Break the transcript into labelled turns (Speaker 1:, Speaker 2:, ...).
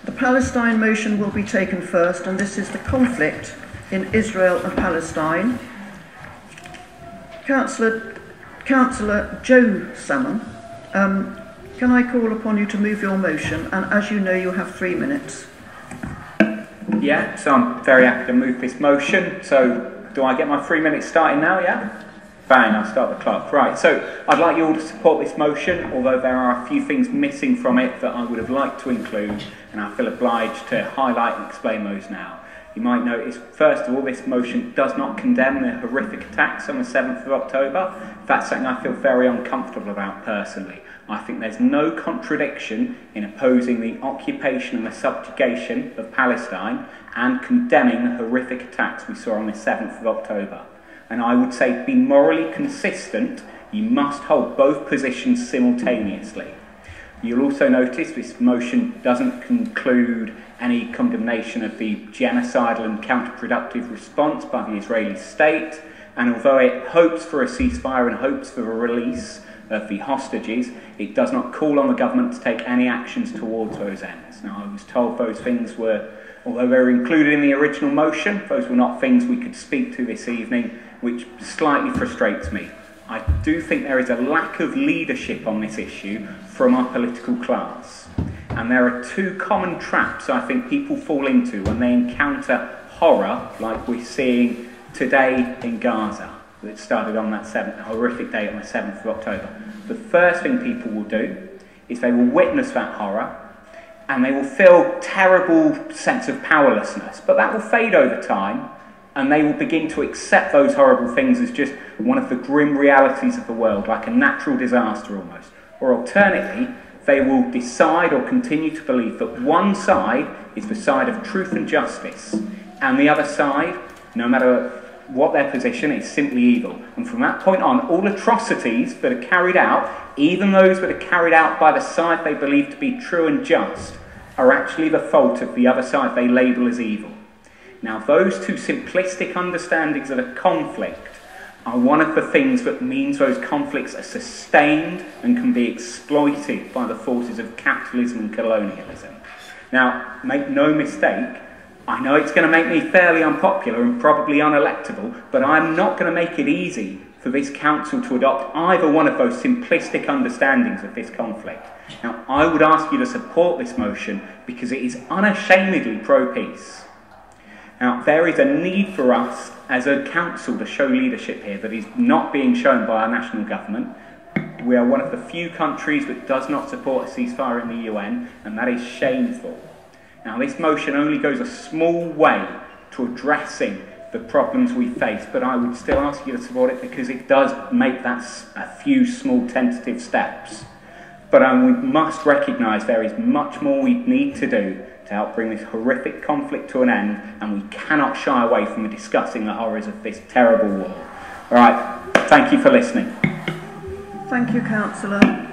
Speaker 1: The Palestine motion will be taken first, and this is the conflict in Israel and Palestine. Councillor J Salmon, can I call upon you to move your motion? And as you know, you have 3 minutes.
Speaker 2: Yeah, so I'm very happy to move this motion. So do I get my 3 minutes starting now, yeah? Bang, I'll start the clock. Right, so I'd like you all to support this motion, although there are a few things missing from it that I would have liked to include, and I feel obliged to highlight and explain those now. You might notice, first of all, this motion does not condemn the horrific attacks on the 7th of October. That's something I feel very uncomfortable about personally. I think there's no contradiction in opposing the occupation and the subjugation of Palestine and condemning the horrific attacks we saw on the 7th of October. And I would say, to be morally consistent, you must hold both positions simultaneously. You'll also notice this motion doesn't conclude any condemnation of the genocidal and counterproductive response by the Israeli state, and although it hopes for a ceasefire and hopes for a release of the hostages, it does not call on the government to take any actions towards those ends. Now, I was told those things were, although they were included in the original motion, those were not things we could speak to this evening, which slightly frustrates me. I do think there is a lack of leadership on this issue from our political class. And there are two common traps I think people fall into when they encounter horror like we're seeing today in Gaza, that started on that horrific day on the 7th of October. The first thing people will do is they will witness that horror and they will feel terrible sense of powerlessness, but that will fade over time, and they will begin to accept those horrible things as just one of the grim realities of the world, like a natural disaster almost. Or alternately, they will decide or continue to believe that one side is the side of truth and justice, and the other side, no matter what their position, is simply evil. And from that point on, all atrocities that are carried out, even those that are carried out by the side they believe to be true and just, are actually the fault of the other side they label as evil. Now, those two simplistic understandings of a conflict are one of the things that means those conflicts are sustained and can be exploited by the forces of capitalism and colonialism. Now, make no mistake, I know it's going to make me fairly unpopular and probably unelectable, but I'm not going to make it easy for this council to adopt either one of those simplistic understandings of this conflict. Now, I would ask you to support this motion because it is unashamedly pro-peace. Now, there is a need for us as a council to show leadership here that is not being shown by our national government. We are one of the few countries that does not support a ceasefire in the UN, and that is shameful. Now, this motion only goes a small way to addressing the problems we face, but I would still ask you to support it because it does make that a few small tentative steps. But we must recognise there is much more we need to do to help bring this horrific conflict to an end, and we cannot shy away from discussing the horrors of this terrible war. All right, thank you for listening.
Speaker 1: Thank you, Councillor.